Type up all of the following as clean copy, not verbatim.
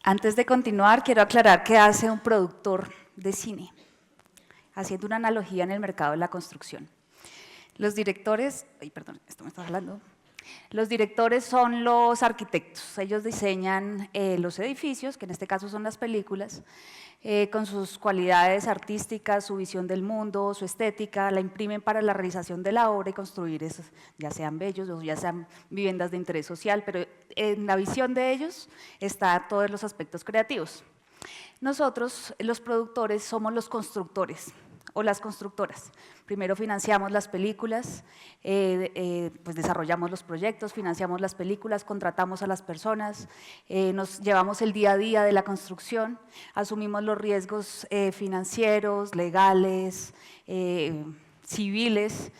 Antes de continuar, quiero aclarar qué hace un productor de cine, haciendo una analogía en el mercado de la construcción. Los directores, esto me está hablando. Los directores son los arquitectos, ellos diseñan los edificios, que en este caso son las películas, con sus cualidades artísticas, su visión del mundo, su estética, la imprimen para la realización de la obra y construir esos, ya sean bellos o ya sean viviendas de interés social, pero en la visión de ellos están todos los aspectos creativos. Nosotros, los productores, somos los constructores o las constructoras. Primero financiamos las películas, pues desarrollamos los proyectos, financiamos las películas, contratamos a las personas, nos llevamos el día a día de la construcción, asumimos los riesgos financieros, legales, civiles,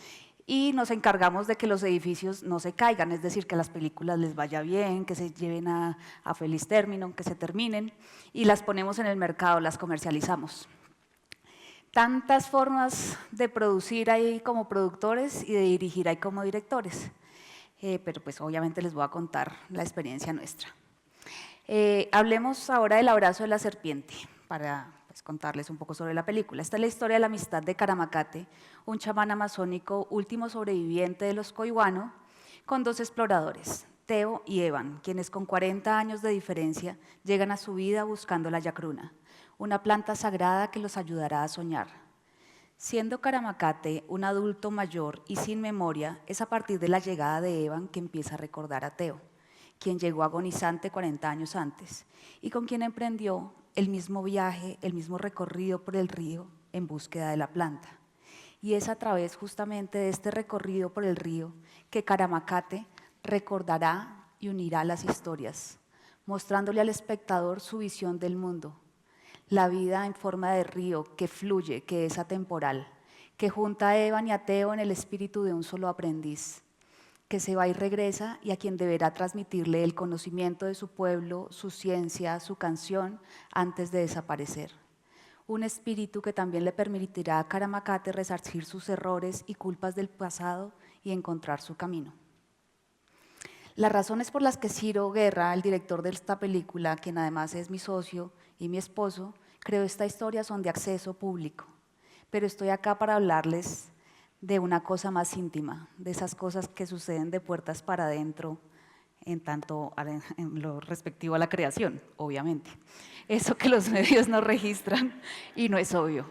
y nos encargamos de que los edificios no se caigan, es decir, que a las películas les vaya bien, que se lleven a feliz término, que se terminen, y las ponemos en el mercado, las comercializamos. Tantas formas de producir ahí como productores y de dirigir ahí como directores, pero pues obviamente les voy a contar la experiencia nuestra. Hablemos ahora del abrazo de la serpiente, para pues, contarles un poco sobre la película. Esta es la historia de la amistad de Caramacate, un chamán amazónico último sobreviviente de los Coihuano, con dos exploradores, Teo y Evan, quienes con 40 años de diferencia llegan a su vida buscando la yacruna, una planta sagrada que los ayudará a soñar. Siendo Caramacate un adulto mayor y sin memoria, es a partir de la llegada de Evan que empieza a recordar a Teo, quien llegó agonizante 40 años antes y con quien emprendió el mismo viaje, el mismo recorrido por el río en búsqueda de la planta. Y es a través justamente de este recorrido por el río que Caramacate recordará y unirá las historias, mostrándole al espectador su visión del mundo, la vida en forma de río que fluye, que es atemporal, que junta a Evan y a Teo en el espíritu de un solo aprendiz, que se va y regresa y a quien deberá transmitirle el conocimiento de su pueblo, su ciencia, su canción, antes de desaparecer. Un espíritu que también le permitirá a Caramacate resarcir sus errores y culpas del pasado y encontrar su camino. Las razones por las que Ciro Guerra, el director de esta película, quien además es mi socio y mi esposo, creó esta historia son de acceso público, pero estoy acá para hablarles de una cosa más íntima, de esas cosas que suceden de puertas para adentro, en lo respectivo a la creación, obviamente. Eso que los medios no registran y no es obvio.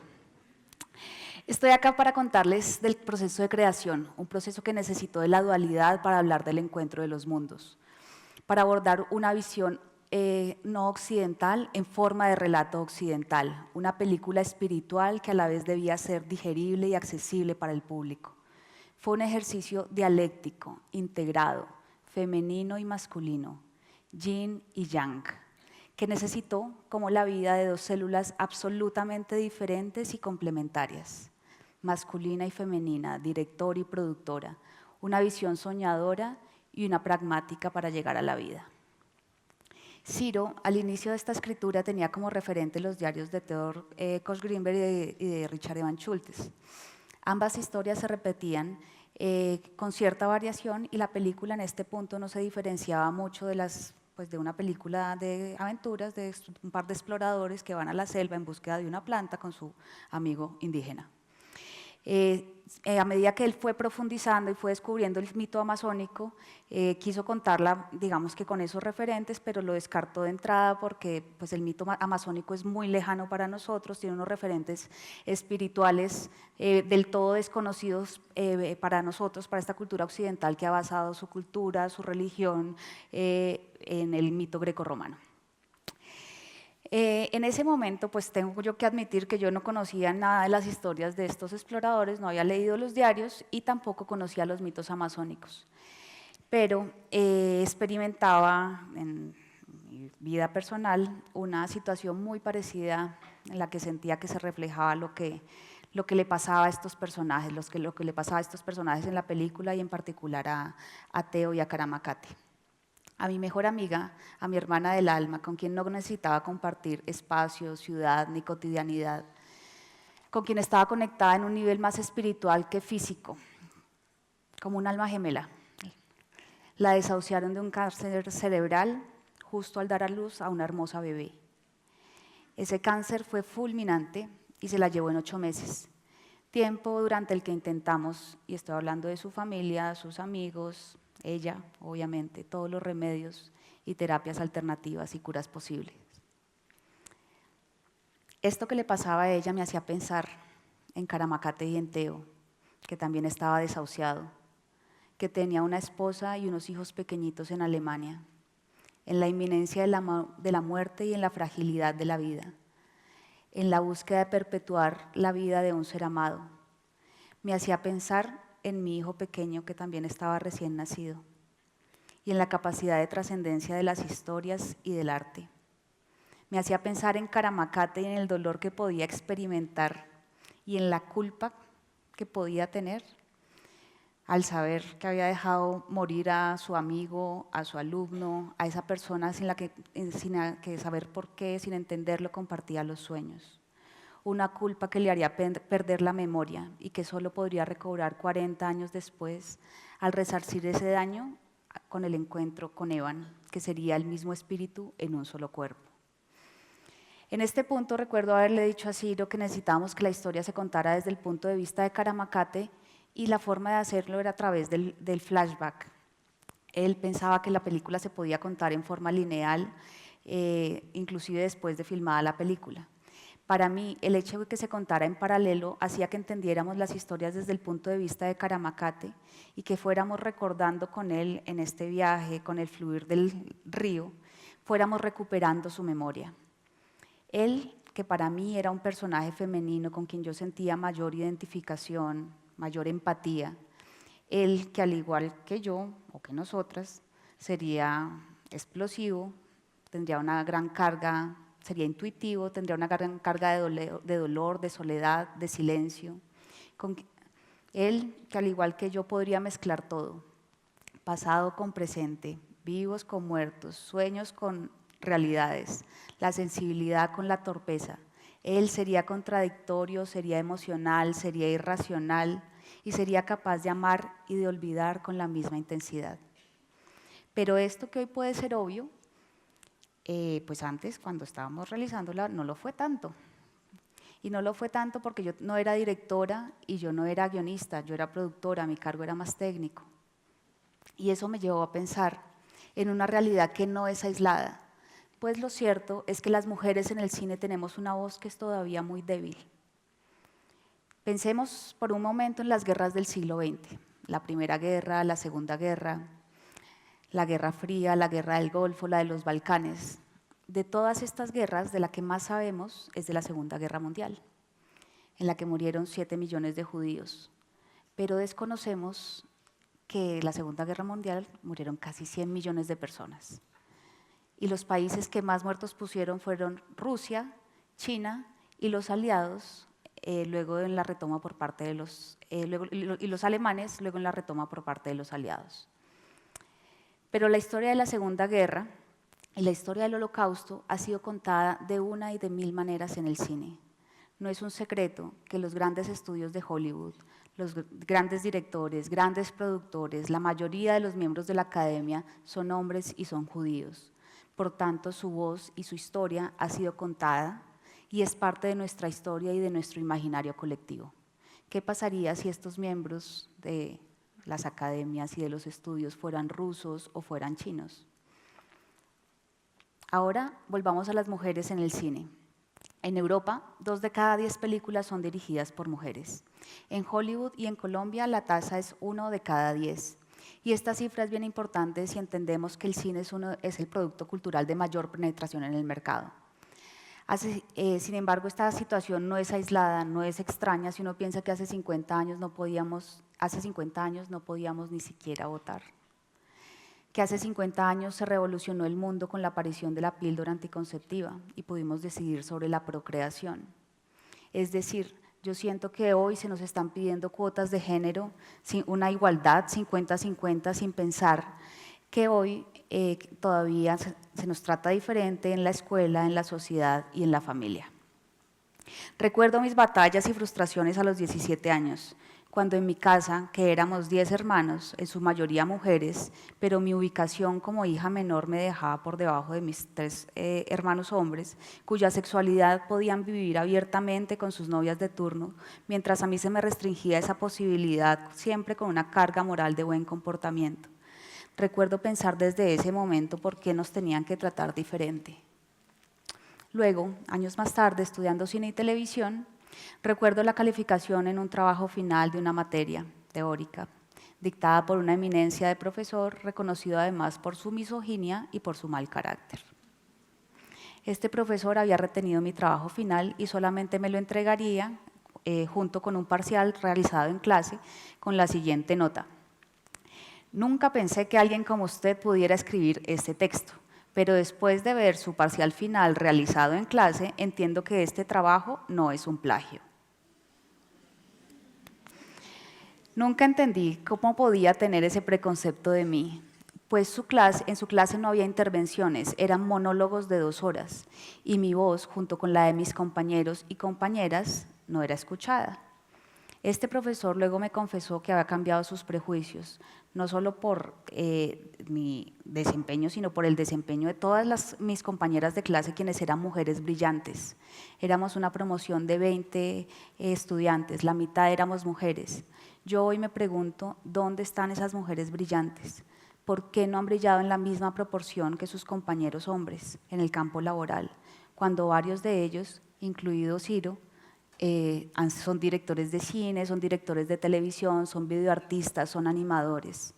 Estoy acá para contarles del proceso de creación, un proceso que necesitó de la dualidad para hablar del encuentro de los mundos, para abordar una visión no occidental en forma de relato occidental, una película espiritual que a la vez debía ser digerible y accesible para el público. Fue un ejercicio dialéctico, integrado, femenino y masculino, yin y yang, que necesitó como la vida de dos células absolutamente diferentes y complementarias, masculina y femenina, director y productora, una visión soñadora y una pragmática para llegar a la vida. Ciro, al inicio de esta escritura, tenía como referente los diarios de Theodor Koch Greenberg y de Richard Evans Schultes. Ambas historias se repetían con cierta variación y la película en este punto no se diferenciaba mucho de de una película de aventuras de un par de exploradores que van a la selva en búsqueda de una planta con su amigo indígena. A medida que él fue profundizando y fue descubriendo el mito amazónico, quiso contarla, digamos que con esos referentes, pero lo descartó de entrada porque pues, el mito amazónico es muy lejano para nosotros, tiene unos referentes espirituales del todo desconocidos para nosotros, para esta cultura occidental que ha basado su cultura, su religión en el mito grecorromano. En ese momento, pues tengo yo que admitir que yo no conocía nada de las historias de estos exploradores, no había leído los diarios y tampoco conocía los mitos amazónicos. Pero experimentaba en mi vida personal una situación muy parecida en la que sentía que se reflejaba lo que le pasaba a estos personajes, lo que le pasaba a estos personajes en la película y en particular a Teo y a Caramacate. A mi mejor amiga, a mi hermana del alma, con quien no necesitaba compartir espacio, ciudad ni cotidianidad, con quien estaba conectada en un nivel más espiritual que físico, como un alma gemela. La desahuciaron de un cáncer cerebral justo al dar a luz a una hermosa bebé. Ese cáncer fue fulminante y se la llevó en 8 meses, tiempo durante el que intentamos, y estoy hablando de su familia, sus amigos, ella, obviamente, todos los remedios y terapias alternativas y curas posibles. Esto que le pasaba a ella me hacía pensar en Caramacate y en Teo, que también estaba desahuciado, que tenía una esposa y unos hijos pequeñitos en Alemania, en la inminencia de la muerte y en la fragilidad de la vida, en la búsqueda de perpetuar la vida de un ser amado. Me hacía pensar en mi hijo pequeño que también estaba recién nacido y en la capacidad de trascendencia de las historias y del arte. Me hacía pensar en Caramacate y en el dolor que podía experimentar y en la culpa que podía tener al saber que había dejado morir a su amigo, a su alumno, a esa persona sin que saber por qué, sin entenderlo, compartía los sueños. Una culpa que le haría perder la memoria y que solo podría recobrar 40 años después al resarcir ese daño con el encuentro con Evan, que sería el mismo espíritu en un solo cuerpo. En este punto recuerdo haberle dicho a Ciro que necesitábamos que la historia se contara desde el punto de vista de Caramacate y la forma de hacerlo era a través del flashback. Él pensaba que la película se podía contar en forma lineal, inclusive después de filmada la película. Para mí, el hecho de que se contara en paralelo hacía que entendiéramos las historias desde el punto de vista de Caramacate y que fuéramos recordando con él en este viaje, con el fluir del río, fuéramos recuperando su memoria. Él, que para mí era un personaje femenino con quien yo sentía mayor identificación, mayor empatía, él que al igual que yo o que nosotras sería explosivo, tendría una gran carga, sería intuitivo, tendría una gran carga de dolor, de soledad, de silencio. Él que al igual que yo podría mezclar todo, pasado con presente, vivos con muertos, sueños con realidades, la sensibilidad con la torpeza. Él sería contradictorio, sería emocional, sería irracional y sería capaz de amar y de olvidar con la misma intensidad. Pero esto que hoy puede ser obvio, pues antes cuando estábamos realizándola no lo fue tanto. Y no lo fue tanto porque yo no era directora y yo no era guionista, yo era productora, mi cargo era más técnico. Y eso me llevó a pensar en una realidad que no es aislada, pues lo cierto es que las mujeres en el cine tenemos una voz que es todavía muy débil. Pensemos por un momento en las guerras del siglo XX, la Primera Guerra, la Segunda Guerra, la Guerra Fría, la Guerra del Golfo, la de los Balcanes. De todas estas guerras, de la que más sabemos es de la Segunda Guerra Mundial, en la que murieron 7 millones de judíos, pero desconocemos que en la Segunda Guerra Mundial murieron casi 100 millones de personas. Y los países que más muertos pusieron fueron Rusia, China y los aliados, luego en la retoma por parte de y los alemanes, luego en la retoma por parte de los aliados. Pero la historia de la Segunda Guerra y la historia del Holocausto ha sido contada de una y de mil maneras en el cine. No es un secreto que los grandes estudios de Hollywood, los grandes directores, grandes productores, la mayoría de los miembros de la academia son hombres y son judíos. Por tanto, su voz y su historia ha sido contada y es parte de nuestra historia y de nuestro imaginario colectivo. ¿Qué pasaría si estos miembros de las academias y de los estudios fueran rusos o fueran chinos? Ahora volvamos a las mujeres en el cine. En Europa, 2 de cada 10 películas son dirigidas por mujeres. En Hollywood y en Colombia la tasa es 1 de cada 10. Y esta cifra es bien importante si entendemos que el cine es el producto cultural de mayor penetración en el mercado. Sin embargo, esta situación no es aislada, no es extraña si uno piensa que hace 50 años no podíamos ni siquiera votar. Que hace 50 años se revolucionó el mundo con la aparición de la píldora anticonceptiva y pudimos decidir sobre la procreación. Es decir, yo siento que hoy se nos están pidiendo cuotas de género, una igualdad 50-50, sin pensar que hoy todavía se nos trata diferente en la escuela, en la sociedad y en la familia. Recuerdo mis batallas y frustraciones a los 17 años. cuando en mi casa, que éramos 10 hermanos, en su mayoría mujeres, pero mi ubicación como hija menor me dejaba por debajo de mis 3 hermanos hombres, cuya sexualidad podían vivir abiertamente con sus novias de turno, mientras a mí se me restringía esa posibilidad siempre con una carga moral de buen comportamiento. Recuerdo pensar desde ese momento por qué nos tenían que tratar diferente. Luego, años más tarde, estudiando cine y televisión, recuerdo la calificación en un trabajo final de una materia teórica, dictada por una eminencia de profesor, reconocido además por su misoginia y por su mal carácter. Este profesor había retenido mi trabajo final y solamente me lo entregaría junto con un parcial realizado en clase con la siguiente nota: nunca pensé que alguien como usted pudiera escribir este texto, pero después de ver su parcial final realizado en clase, entiendo que este trabajo no es un plagio. Nunca entendí cómo podía tener ese preconcepto de mí, pues en su clase no había intervenciones, eran monólogos de 2 horas, y mi voz, junto con la de mis compañeros y compañeras, no era escuchada. Este profesor luego me confesó que había cambiado sus prejuicios, no solo por mi desempeño, sino por el desempeño de todas mis compañeras de clase, quienes eran mujeres brillantes. Éramos una promoción de 20 estudiantes, la mitad éramos mujeres. Yo hoy me pregunto, ¿dónde están esas mujeres brillantes? ¿Por qué no han brillado en la misma proporción que sus compañeros hombres en el campo laboral, cuando varios de ellos, incluido Ciro, son directores de cine, son directores de televisión, son videoartistas, son animadores?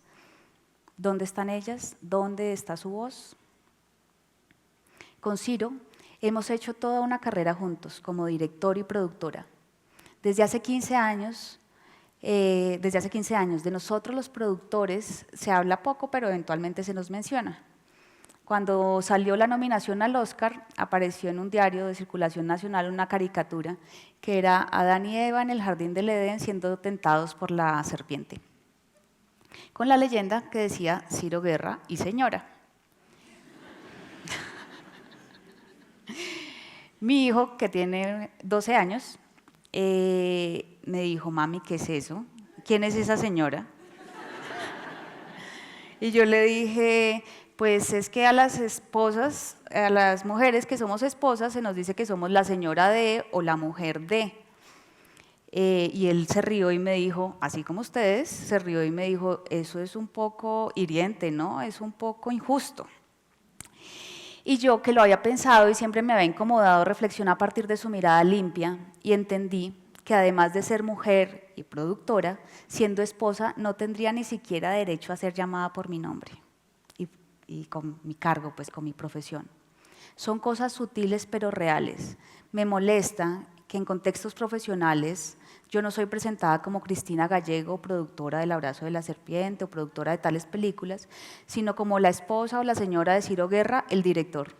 ¿Dónde están ellas? ¿Dónde está su voz? Con Ciro hemos hecho toda una carrera juntos como director y productora. Desde hace 15 años, de nosotros los productores se habla poco, pero eventualmente se nos menciona. Cuando salió la nominación al Oscar, apareció en un diario de circulación nacional una caricatura que era Adán y Eva en el jardín del Edén siendo tentados por la serpiente, con la leyenda que decía Ciro Guerra y señora. Mi hijo, que tiene 12 años, me dijo: mami, ¿qué es eso? ¿Quién es esa señora? Y yo le dije: pues es que a las esposas, a las mujeres que somos esposas, se nos dice que somos la señora de o la mujer de. Y él se rió y me dijo, así como ustedes, se rió y me dijo: eso es un poco hiriente, ¿no? Es un poco injusto. Y yo, que lo había pensado y siempre me había incomodado, reflexioné a partir de su mirada limpia y entendí que además de ser mujer y productora, siendo esposa no tendría ni siquiera derecho a ser llamada por mi nombre y con mi cargo, pues con mi profesión. Son cosas sutiles pero reales. Me molesta que en contextos profesionales yo no soy presentada como Cristina Gallego, productora del Abrazo de la Serpiente o productora de tales películas, sino como la esposa o la señora de Ciro Guerra, el director.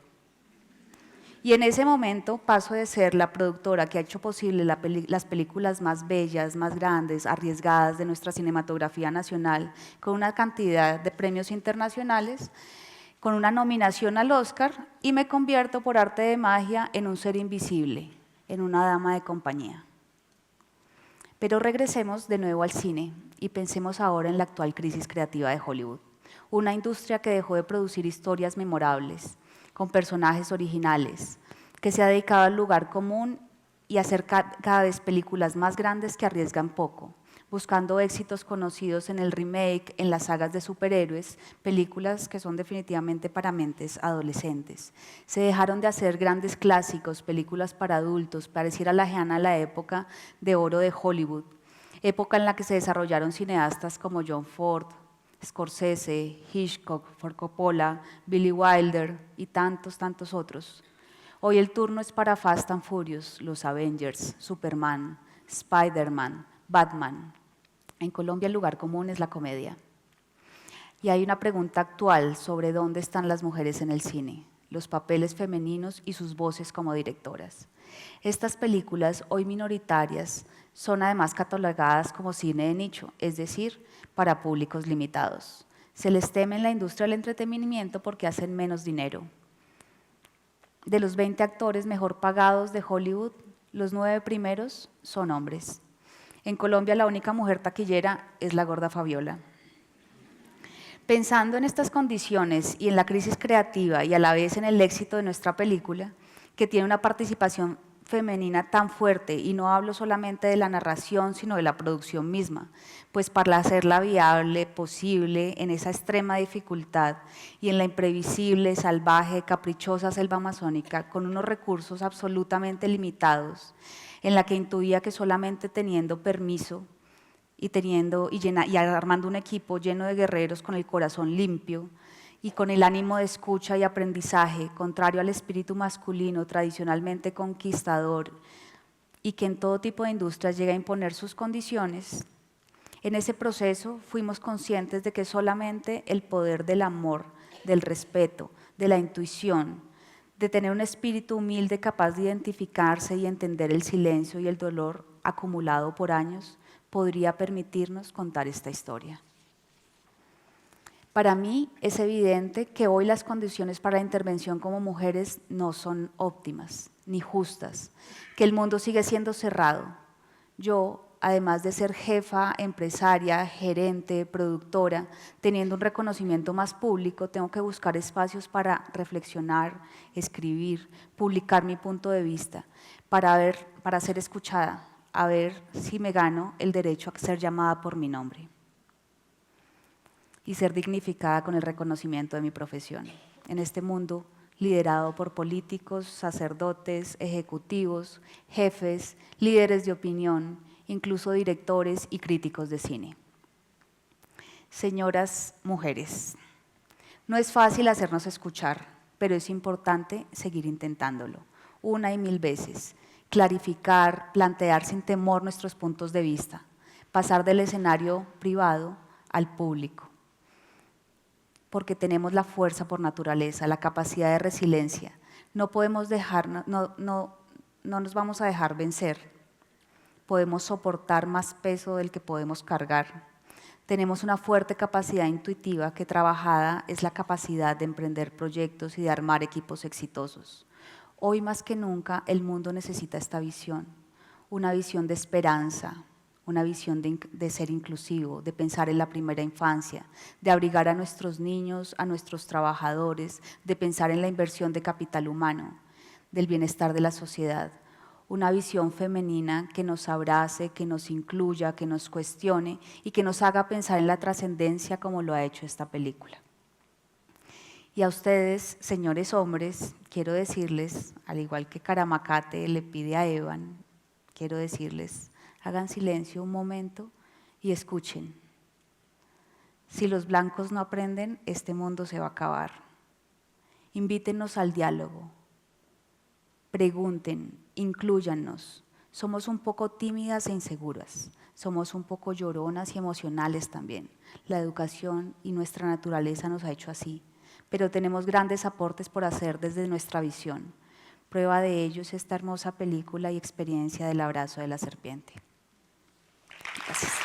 Y en ese momento paso de ser la productora que ha hecho posible las películas más bellas, más grandes, arriesgadas de nuestra cinematografía nacional, con una cantidad de premios internacionales, con una nominación al Oscar, y me convierto por arte de magia en un ser invisible, en una dama de compañía. Pero regresemos de nuevo al cine y pensemos ahora en la actual crisis creativa de Hollywood, una industria que dejó de producir historias memorables, con personajes originales, que se ha dedicado al lugar común y a hacer cada vez películas más grandes que arriesgan poco, buscando éxitos conocidos en el remake, en las sagas de superhéroes, películas que son definitivamente para mentes adolescentes. Se dejaron de hacer grandes clásicos, películas para adultos, pareciera lejana la época de oro de Hollywood, época en la que se desarrollaron cineastas como John Ford, Scorsese, Hitchcock, Ford Coppola, Billy Wilder y tantos, tantos otros. Hoy el turno es para Fast and Furious, los Avengers, Superman, Spider-Man, Batman. En Colombia el lugar común es la comedia. Y hay una pregunta actual sobre dónde están las mujeres en el cine, los papeles femeninos y sus voces como directoras. Estas películas, hoy minoritarias, son además catalogadas como cine de nicho, es decir, para públicos limitados. Se les teme en la industria del entretenimiento porque hacen menos dinero. De los 20 actores mejor pagados de Hollywood, los 9 primeros son hombres. En Colombia la única mujer taquillera es la gorda Fabiola. Pensando en estas condiciones y en la crisis creativa y a la vez en el éxito de nuestra película, que tiene una participación femenina tan fuerte, y no hablo solamente de la narración, sino de la producción misma, pues para hacerla viable, posible, en esa extrema dificultad y en la imprevisible, salvaje, caprichosa selva amazónica, con unos recursos absolutamente limitados, en la que intuía que solamente teniendo permiso y armando un equipo lleno de guerreros con el corazón limpio, y con el ánimo de escucha y aprendizaje, contrario al espíritu masculino tradicionalmente conquistador y que en todo tipo de industrias llega a imponer sus condiciones, en ese proceso fuimos conscientes de que solamente el poder del amor, del respeto, de la intuición, de tener un espíritu humilde capaz de identificarse y entender el silencio y el dolor acumulado por años, podría permitirnos contar esta historia. Para mí es evidente que hoy las condiciones para la intervención como mujeres no son óptimas ni justas, que el mundo sigue siendo cerrado. Yo, además de ser jefa, empresaria, gerente, productora, teniendo un reconocimiento más público, tengo que buscar espacios para reflexionar, escribir, publicar mi punto de vista, para ser escuchada, a ver si me gano el derecho a ser llamada por mi nombre y ser dignificada con el reconocimiento de mi profesión. En este mundo liderado por políticos, sacerdotes, ejecutivos, jefes, líderes de opinión, incluso directores y críticos de cine. Señoras mujeres, no es fácil hacernos escuchar, pero es importante seguir intentándolo, una y mil veces, clarificar, plantear sin temor nuestros puntos de vista, pasar del escenario privado al público, porque tenemos la fuerza por naturaleza, la capacidad de resiliencia. No nos vamos a dejar vencer. Podemos soportar más peso del que podemos cargar. Tenemos una fuerte capacidad intuitiva que trabajada es la capacidad de emprender proyectos y de armar equipos exitosos. Hoy más que nunca el mundo necesita esta visión, una visión de esperanza, una visión de ser inclusivo, de pensar en la primera infancia, de abrigar a nuestros niños, a nuestros trabajadores, de pensar en la inversión de capital humano, del bienestar de la sociedad. Una visión femenina que nos abrace, que nos incluya, que nos cuestione y que nos haga pensar en la trascendencia como lo ha hecho esta película. Y a ustedes, señores hombres, quiero decirles, al igual que Caramacate le pide a Evan, quiero decirles: hagan silencio un momento y escuchen. Si los blancos no aprenden, este mundo se va a acabar. Invítennos al diálogo. Pregunten, inclúyannos. Somos un poco tímidas e inseguras. Somos un poco lloronas y emocionales también. La educación y nuestra naturaleza nos ha hecho así. Pero tenemos grandes aportes por hacer desde nuestra visión. Prueba de ello es esta hermosa película y experiencia del abrazo de la serpiente. Gracias.